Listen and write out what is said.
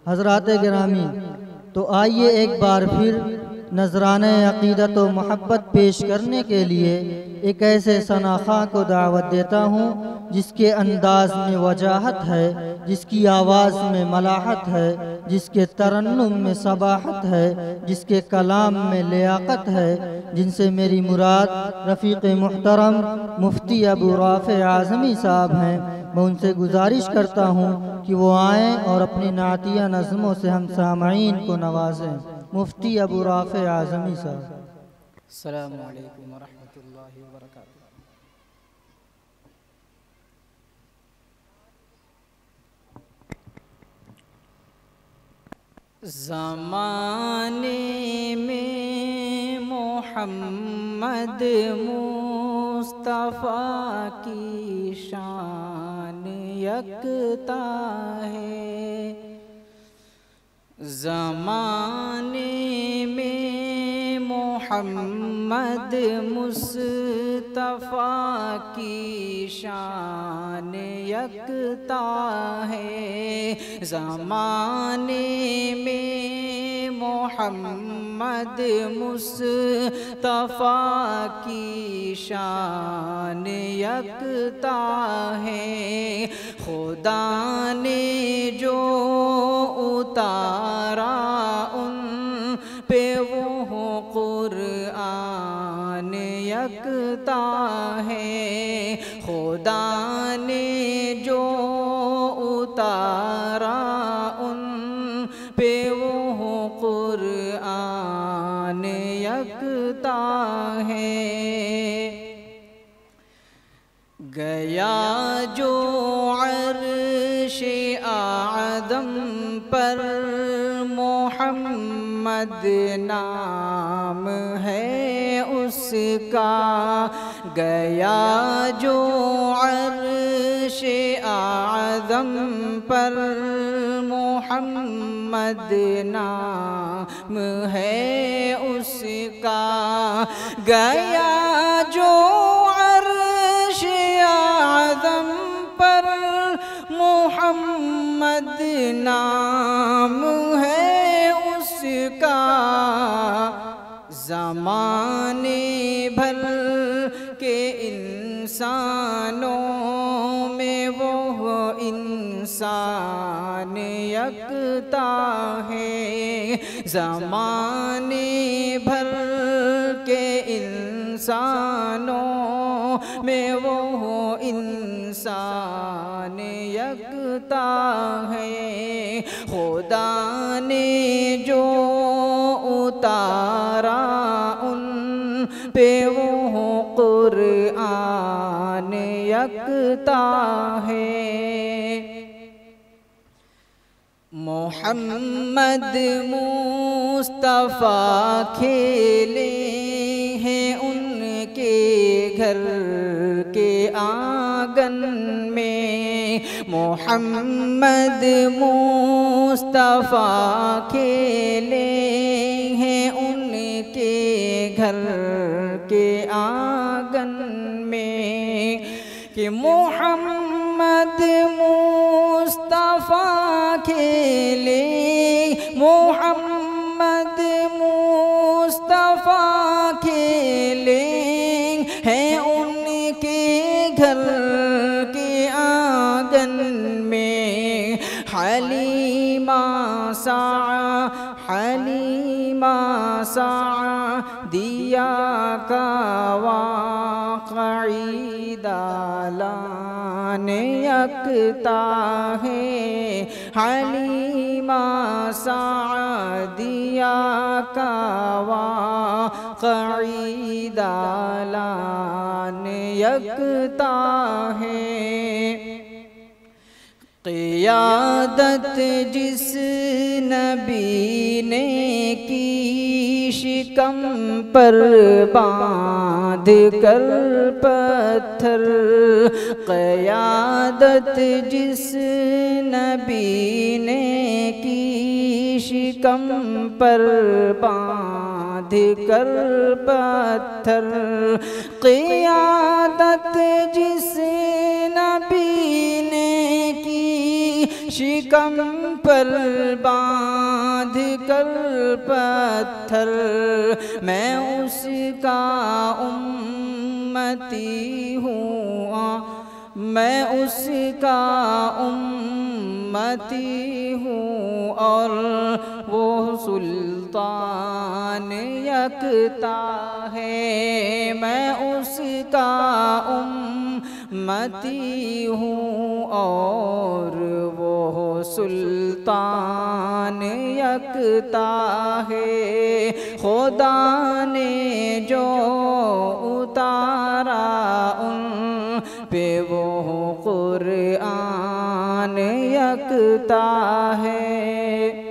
حضرات گرامی، تو آئیے ایک بار پھر نذرانہ عقیدت و محبت پیش کرنے کے لیے ایک ایسے ثناخواں کو دعوت دیتا ہوں جس کے انداز میں وجاہت ہے، جس کی آواز میں ملاحت ہے، جس کے ترنم میں صباحت ہے، جس کے کلام میں لیاقت ہے، جن سے میری مراد رفیق محترم مفتی ابو رافع اعظمی صاحب ہیں۔ میں ان سے گزارش کرتا ہوں کہ وہ آئیں اور اپنی نعتیہ نظموں سے ہم سامعین کو نوازیں۔ مفتی ابو رافع اعظمی صاحب۔ السلام علیکم ورحمۃ اللہ وبرکاتہ۔ زمانے میں محمد مصطفیٰ کی شان یکتا ہے، زمانے میں محمد مصطفیٰ کی شان یکتا ہے، زمانے میں محمد مصطفیٰ کی شان یکتا ہے، خدا نے جو اتارا ان پہ وہ قرآن یکتا ہے، خدا نے جو اتارا ان پہ وہ قرآن یکتا ہے، گیا جو عرش اعظم پر محمد نام ہے اس کا، گیا جو عرش اعظم پر محمد نام ہے اس کا، گیا جو عرش اعظم پر محمد نام ہے اس کا، زمانے بھر کے انسانوں میں وہ انسان یکتا ہے، زمانے بھر کے انسانوں میں وہ انسان یکتا ہے، خدا نے جو اتارا ان پہ وہ قرآن یکتا ہے، محمد مصطفیٰ کھیلے ہیں ان کے گھر کے آنگن میں، محمد مصطفیٰ کھیلے ہیں ان کے گھر کے آنگن میں، کہ محمد مصطفیٰ کھیلے، محمد مصطفیٰ کھیلے ہیں ان کے گھر کے آنگن میں، حلیمہ سعدیہ کا واقعی دالان یکتا ہے، حلیمہ سعدیہ کا واقعی دالان یکتا ہے، قیادت جس نبی نے کی شکم پر باندھ کر پتھر، قیادت جس نبی نے کی شکم پر باندھ کر پتھر، قیادت جس نبی نے کی شکم پر باندھ کر پتھر، میں اس کا امتی ہوں، میں اس کا امتی ہوں، اور وہ سلطان یکتا ہے، میں اس کا امتی ہوں، اور وہ سلطان یکتا ہے۔ خدا نے جو اتارا ان پہ وہ قرآن یکتا ہے۔